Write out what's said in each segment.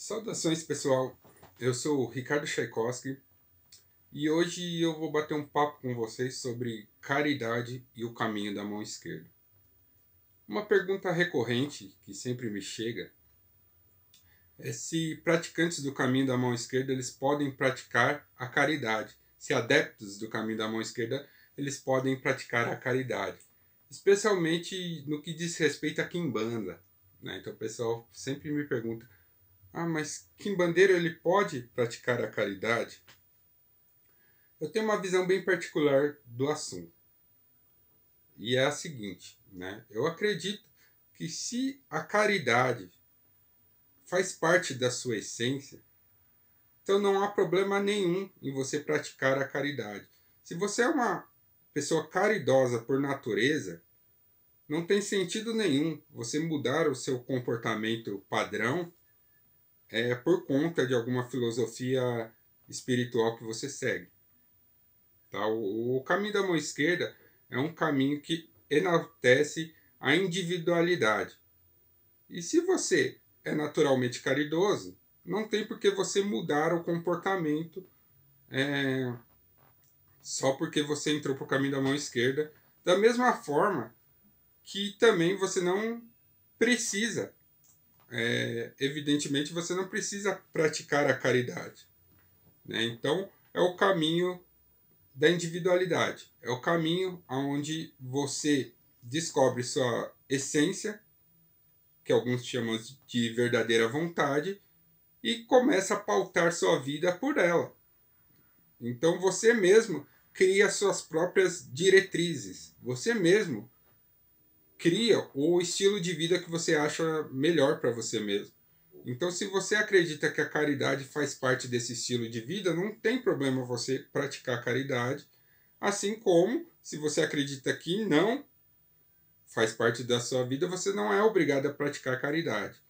Saudações, pessoal. Eu sou o Ricardo Tchaikovsky e hoje eu vou bater um papo com vocês sobre caridade e o caminho da mão esquerda. Uma pergunta recorrente que sempre me chega é se praticantes do caminho da mão esquerda eles podem praticar a caridade, se adeptos do caminho da mão esquerda eles podem praticar a caridade, especialmente no que diz respeito a Quimbanda, né? Então o pessoal sempre me pergunta: mas quimbandeiro ele pode praticar a caridade? Eu tenho uma visão bem particular do assunto. E é a seguinte, né? Eu acredito que se a caridade faz parte da sua essência, então não há problema nenhum em você praticar a caridade. Se você é uma pessoa caridosa por natureza, não tem sentido nenhum você mudar o seu comportamento padrão por conta de alguma filosofia espiritual que você segue. Tá? O caminho da mão esquerda é um caminho que enaltece a individualidade. E se você é naturalmente caridoso, não tem por que você mudar o comportamento só porque você entrou para o caminho da mão esquerda. Da mesma forma que também você não precisa, evidentemente, você não precisa praticar a caridade, né? Então, é o caminho da individualidade. É o caminho onde você descobre sua essência, que alguns chamam de verdadeira vontade, e começa a pautar sua vida por ela. Então você mesmo cria suas próprias diretrizes. Você mesmo cria o estilo de vida que você acha melhor para você mesmo. Então, se você acredita que a caridade faz parte desse estilo de vida, não tem problema você praticar caridade. Assim como, se você acredita que não faz parte da sua vida, você não é obrigado a praticar caridade.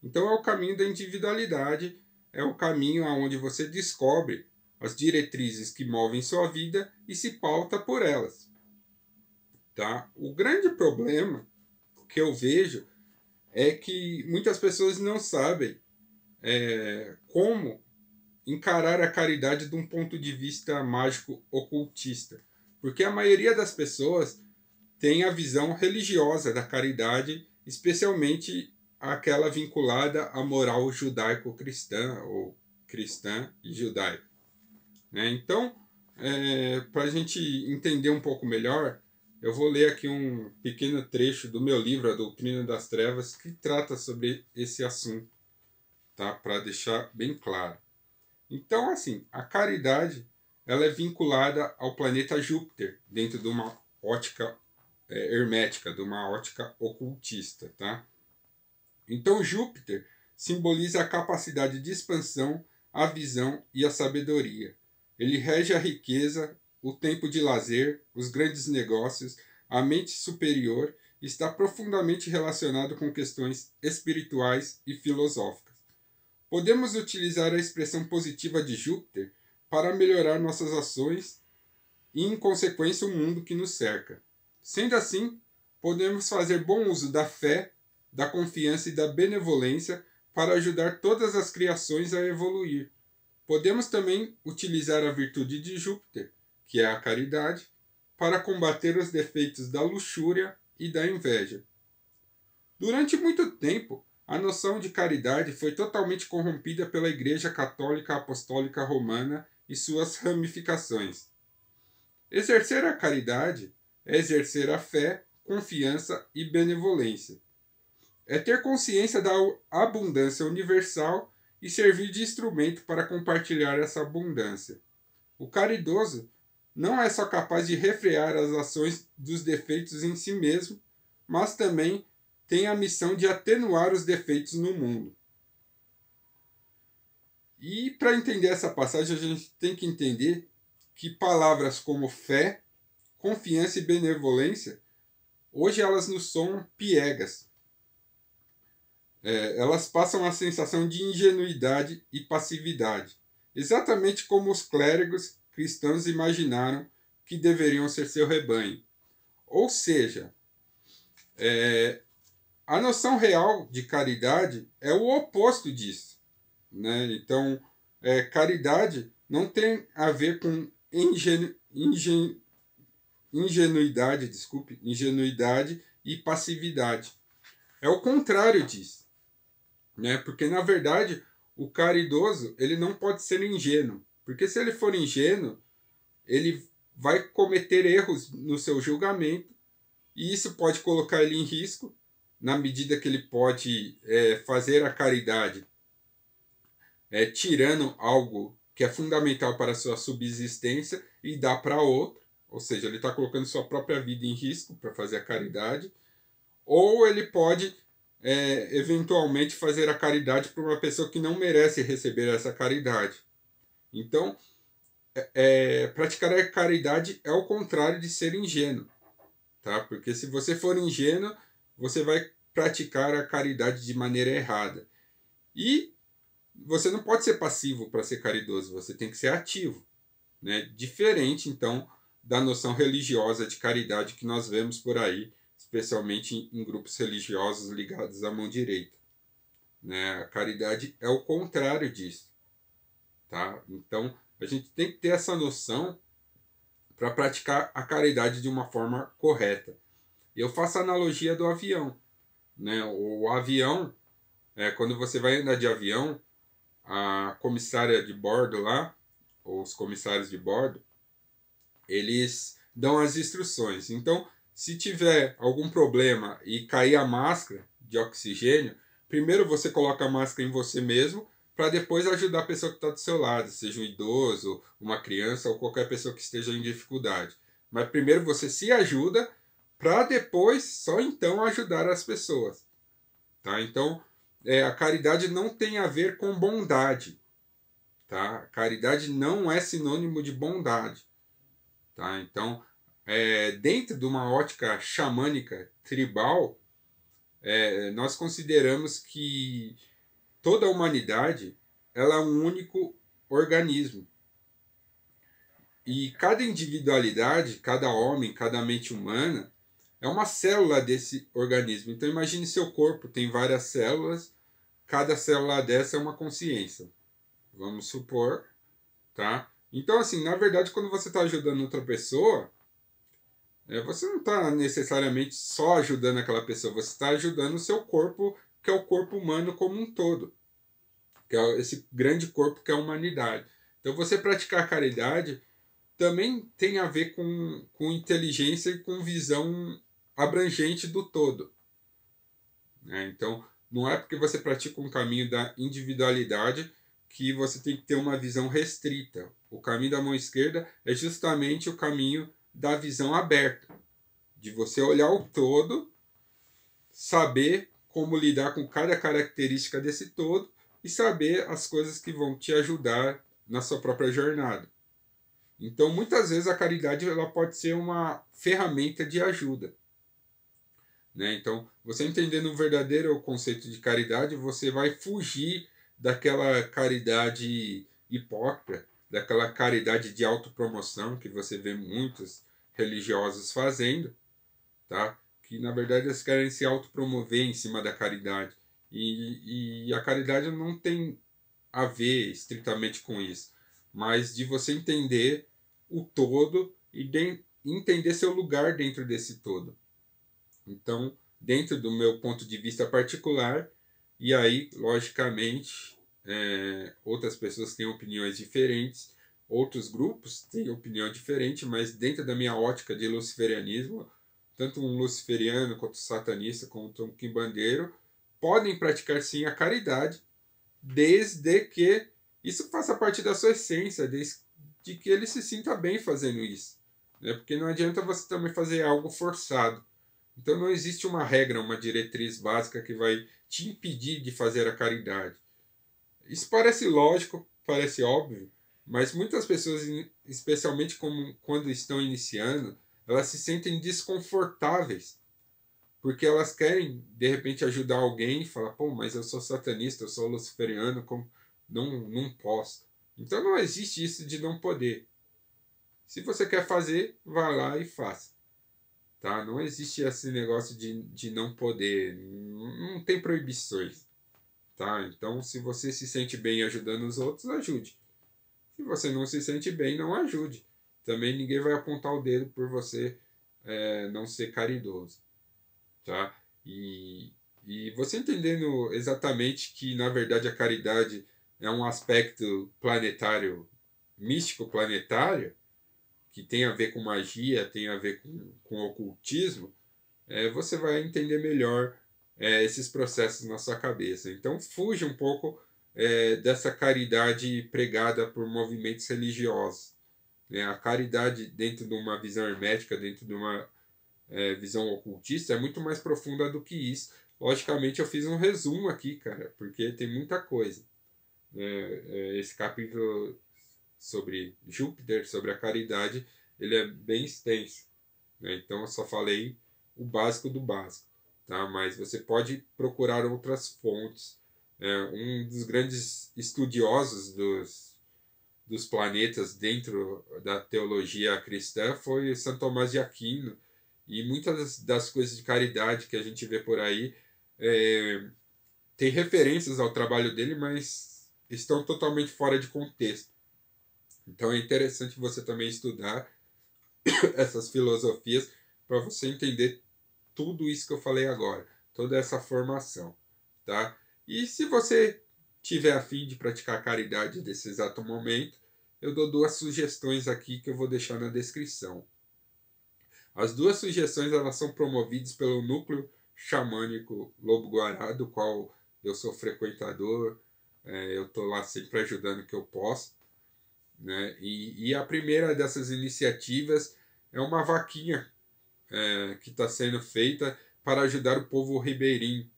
Então é o caminho da individualidade, é o caminho onde você descobre as diretrizes que movem sua vida e se pauta por elas. Tá? O grande problema que eu vejo é que muitas pessoas não sabem como encarar a caridade de um ponto de vista mágico ocultista. Porque a maioria das pessoas tem a visão religiosa da caridade, especialmente aquela vinculada à moral judaico-cristã, ou cristã e judaica, né? Então, para a gente entender um pouco melhor, eu vou ler aqui um pequeno trecho do meu livro, A Doutrina das Trevas, que trata sobre esse assunto, tá? Para deixar bem claro. Então, assim, a caridade ela é vinculada ao planeta Júpiter, dentro de uma ótica hermética, de uma ótica ocultista. Tá? Então, Júpiter simboliza a capacidade de expansão, a visão e a sabedoria. Ele rege a riqueza, o tempo de lazer, os grandes negócios, a mente superior e está profundamente relacionado com questões espirituais e filosóficas. Podemos utilizar a expressão positiva de Júpiter para melhorar nossas ações e, em consequência, o mundo que nos cerca. Sendo assim, podemos fazer bom uso da fé, da confiança e da benevolência para ajudar todas as criações a evoluir. Podemos também utilizar a virtude de Júpiter, que é a caridade, para combater os defeitos da luxúria e da inveja. Durante muito tempo, a noção de caridade foi totalmente corrompida pela Igreja Católica Apostólica Romana e suas ramificações. Exercer a caridade é exercer a fé, confiança e benevolência. É ter consciência da abundância universal e servir de instrumento para compartilhar essa abundância. O caridoso não é só capaz de refrear as ações dos defeitos em si mesmo, mas também tem a missão de atenuar os defeitos no mundo. E para entender essa passagem, a gente tem que entender que palavras como fé, confiança e benevolência, hoje elas nos são piegas. Elas passam a sensação de ingenuidade e passividade, exatamente como os clérigos cristãos imaginaram que deveriam ser seu rebanho. Ou seja, a noção real de caridade é o oposto disso. né? Então, caridade não tem a ver com ingenuidade, desculpe, ingenuidade e passividade. É o contrário disso, né? Porque na verdade o caridoso ele não pode ser ingênuo, porque se ele for ingênuo ele vai cometer erros no seu julgamento e isso pode colocar ele em risco na medida que ele pode fazer a caridade tirando algo que é fundamental para a sua subsistência e dar para outro, ou seja, ele está colocando sua própria vida em risco para fazer a caridade, ou ele pode eventualmente fazer a caridade para uma pessoa que não merece receber essa caridade. Então, praticar a caridade é o contrário de ser ingênuo, tá? Porque se você for ingênuo, você vai praticar a caridade de maneira errada. E você não pode ser passivo para ser caridoso, você tem que ser ativo, né? Diferente, então, da noção religiosa de caridade que nós vemos por aí, especialmente em grupos religiosos ligados à mão direita, né? A caridade é o contrário disso, tá? Então, a gente tem que ter essa noção para praticar a caridade de uma forma correta. Eu faço a analogia do avião, né? O avião, quando você vai andar de avião, a comissária de bordo lá, ou os comissários de bordo, eles dão as instruções. Então, se tiver algum problema e cair a máscara de oxigênio, primeiro você coloca a máscara em você mesmo, para depois ajudar a pessoa que está do seu lado, seja um idoso, uma criança ou qualquer pessoa que esteja em dificuldade. Mas primeiro você se ajuda, para depois, só então, ajudar as pessoas. Tá? Então, a caridade não tem a ver com bondade. Tá? Caridade não é sinônimo de bondade. Tá? Então, dentro de uma ótica xamânica tribal, nós consideramos que toda a humanidade ela é um único organismo. E cada individualidade, cada homem, cada mente humana, é uma célula desse organismo. Então imagine seu corpo, tem várias células, cada célula dessa é uma consciência. Vamos supor, tá? Então assim, na verdade, quando você está ajudando outra pessoa, você não está necessariamente só ajudando aquela pessoa, você está ajudando o seu corpo, que é o corpo humano como um todo, que é esse grande corpo que é a humanidade. Então você praticar caridade também tem a ver com inteligência e com visão abrangente do todo. Então, não é porque você pratica um caminho da individualidade que você tem que ter uma visão restrita. O caminho da mão esquerda é justamente o caminho da visão aberta, de você olhar o todo, saber como lidar com cada característica desse todo e saber as coisas que vão te ajudar na sua própria jornada. Então, muitas vezes a caridade ela pode ser uma ferramenta de ajuda. Né? Então, você entendendo o verdadeiro conceito de caridade, você vai fugir daquela caridade hipócrita, daquela caridade de autopromoção que você vê muitos religiosos fazendo, tá? Que na verdade eles querem se autopromover em cima da caridade. E a caridade não tem a ver estritamente com isso, mas de você entender o todo e entender seu lugar dentro desse todo. Então, dentro do meu ponto de vista particular, e aí, logicamente, outras pessoas têm opiniões diferentes, outros grupos têm opinião diferente, mas dentro da minha ótica de luciferianismo, tanto um luciferiano, quanto um satanista, quanto um quimbandeiro, podem praticar sim a caridade, desde que isso faça parte da sua essência, desde que ele se sinta bem fazendo isso. Né? Porque não adianta você também fazer algo forçado. Então não existe uma regra, uma diretriz básica que vai te impedir de fazer a caridade. Isso parece lógico, parece óbvio, mas muitas pessoas, especialmente quando estão iniciando, elas se sentem desconfortáveis, porque elas querem, de repente, ajudar alguém e falar, pô, mas eu sou satanista, eu sou luciferiano, não posso. Então não existe isso de não poder. Se você quer fazer, vá lá e faça. Tá? Não existe esse negócio de não poder, não tem proibições. tá? Então, se você se sente bem ajudando os outros, ajude. Se você não se sente bem, não ajude. Também ninguém vai apontar o dedo por você não ser caridoso, tá? E você entendendo exatamente que, na verdade, a caridade é um aspecto planetário, místico planetário, que tem a ver com magia, tem a ver com ocultismo, você vai entender melhor esses processos na sua cabeça. Então, fuja um pouco dessa caridade pregada por movimentos religiosos, né? A caridade dentro de uma visão hermética, dentro de uma visão ocultista, é muito mais profunda do que isso. Logicamente, eu fiz um resumo aqui, cara, porque tem muita coisa. Esse capítulo sobre Júpiter, sobre a caridade, ele é bem extenso, né? Então, eu só falei o básico do básico, tá? Mas você pode procurar outras fontes. Um dos grandes estudiosos dos planetas dentro da teologia cristã foi Santo Tomás de Aquino, e muitas das coisas de caridade que a gente vê por aí tem referências ao trabalho dele, mas estão totalmente fora de contexto. Então é interessante você também estudar essas filosofias para você entender tudo isso que eu falei agora, toda essa formação, tá? E se você tiver a fim de praticar caridade nesse exato momento, eu dou 2 sugestões aqui que eu vou deixar na descrição. As 2 sugestões elas são promovidas pelo Núcleo Xamânico Lobo-Guará, do qual eu sou frequentador, eu estou lá sempre ajudando o que eu posso, né? E a primeira dessas iniciativas é uma vaquinha que está sendo feita para ajudar o povo ribeirinho,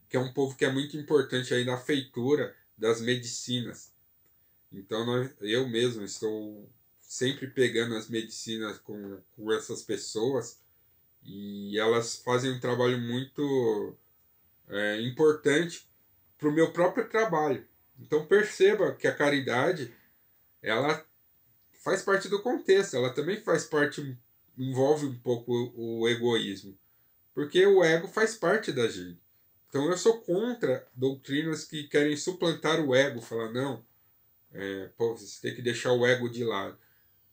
que é um povo que é muito importante aí na feitura das medicinas. Então eu mesmo estou sempre pegando as medicinas com essas pessoas, e elas fazem um trabalho muito importante para o meu próprio trabalho. Então perceba que a caridade ela faz parte do contexto, ela também faz parte, envolve um pouco o egoísmo, porque o ego faz parte da gente. Então eu sou contra doutrinas que querem suplantar o ego, falar não, você tem que deixar o ego de lado.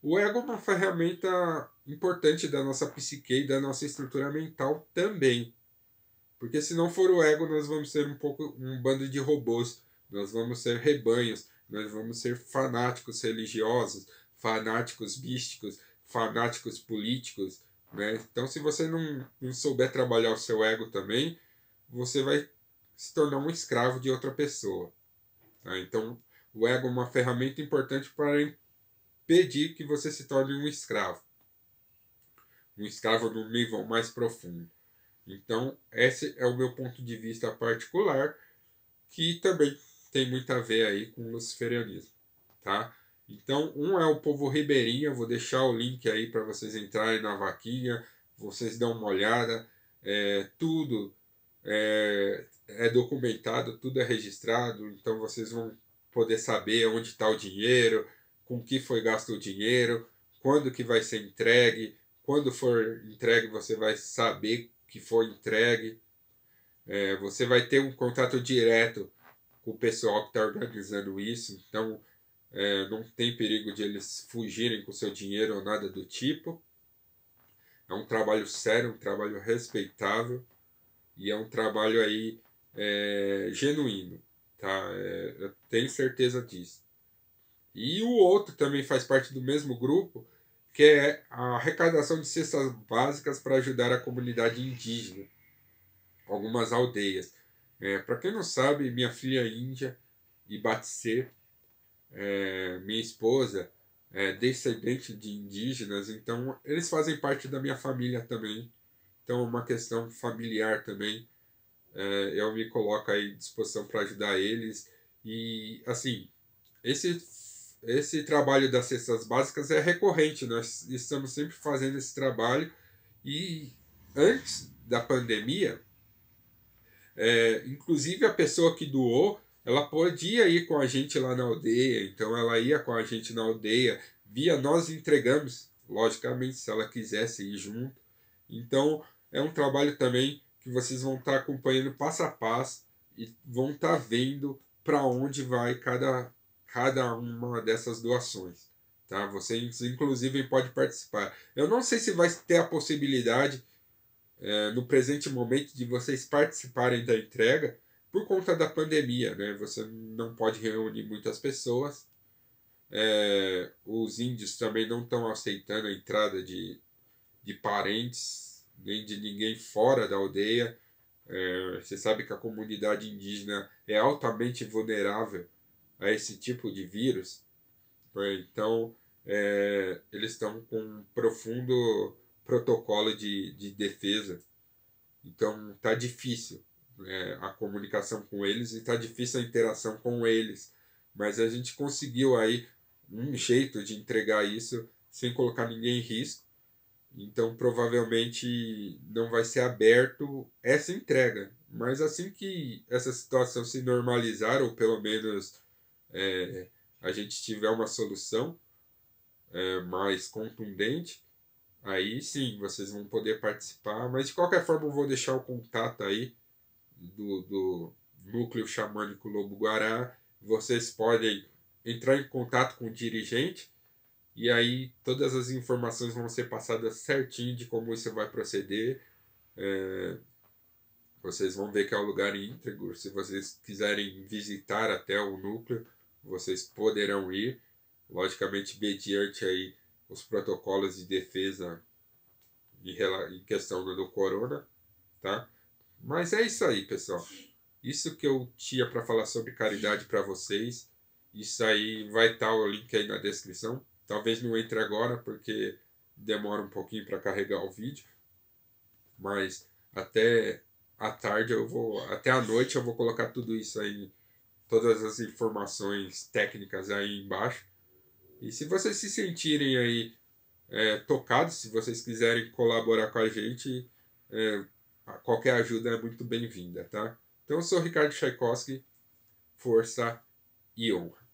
O ego é uma ferramenta importante da nossa psique e da nossa estrutura mental também. Porque se não for o ego, nós vamos ser um bando de robôs, nós vamos ser rebanhos, nós vamos ser fanáticos religiosos, fanáticos místicos, fanáticos políticos, né? Então, se você não souber trabalhar o seu ego também, você vai se tornar um escravo de outra pessoa, tá? Então, o ego é uma ferramenta importante para impedir que você se torne um escravo no nível mais profundo. Então, esse é o meu ponto de vista particular, que também tem muito a ver aí com o luciferianismo, tá? Então, um é o povo ribeirinho, eu vou deixar o link aí para vocês entrarem na vaquinha, vocês dão uma olhada, tudo é documentado, tudo é registrado, então vocês vão poder saber onde está o dinheiro, com que foi gasto o dinheiro, quando que vai ser entregue, quando for entregue você vai saber que foi entregue, você vai ter um contato direto com o pessoal que está organizando isso, então não tem perigo de eles fugirem com seu dinheiro ou nada do tipo. É um trabalho sério, um trabalho respeitável e é um trabalho aí genuíno, tá? Eu tenho certeza disso. E o outro também faz parte do mesmo grupo, que é a arrecadação de cestas básicas para ajudar a comunidade indígena, algumas aldeias. Para quem não sabe, minha filha é índia, Ibatse, minha esposa é descendente de indígenas, então eles fazem parte da minha família também. Então é uma questão familiar também. Eu me coloco aí à disposição para ajudar eles. E, assim, esse trabalho das cestas básicas é recorrente, nós estamos sempre fazendo esse trabalho. E antes da pandemia, inclusive a pessoa que doou, ela podia ir com a gente lá na aldeia, então ela ia com a gente na aldeia, nós entregamos, logicamente, se ela quisesse ir junto. Então é um trabalho também que vocês vão estar acompanhando passo a passo, e vão estar vendo para onde vai cada uma dessas doações. Tá? Vocês, inclusive, podem participar. Eu não sei se vai ter a possibilidade, no presente momento, de vocês participarem da entrega por conta da pandemia. Né? Você não pode reunir muitas pessoas. Os índios também não estão aceitando a entrada de parentes, nem de ninguém fora da aldeia. Você sabe que a comunidade indígena é altamente vulnerável a esse tipo de vírus. Então, eles estão com um profundo protocolo de defesa. Então, está difícil, a comunicação com eles e está difícil a interação com eles. Mas a gente conseguiu aí um jeito de entregar isso sem colocar ninguém em risco. Então, provavelmente não vai ser aberto essa entrega. Mas assim que essa situação se normalizar, ou pelo menos a gente tiver uma solução mais contundente, aí sim vocês vão poder participar. Mas de qualquer forma, eu vou deixar o contato aí do Núcleo Xamânico Lobo-Guará. Vocês podem entrar em contato com o dirigente. E aí todas as informações vão ser passadas certinho de como isso vai proceder. Vocês vão ver que é um lugar íntegro. Se vocês quiserem visitar até o núcleo, vocês poderão ir. Logicamente, mediante aí os protocolos de defesa em questão do corona. Tá? Mas é isso aí, pessoal. Isso que eu tinha para falar sobre caridade para vocês. Isso aí vai estar o link aí na descrição. Talvez não entre agora, porque demora um pouquinho para carregar o vídeo. Mas até à tarde até à noite eu vou colocar tudo isso aí, todas as informações técnicas aí embaixo. E se vocês se sentirem aí tocados, se vocês quiserem colaborar com a gente, qualquer ajuda é muito bem-vinda, tá? Então eu sou o Ricardo Tchaikovsky, força e honra.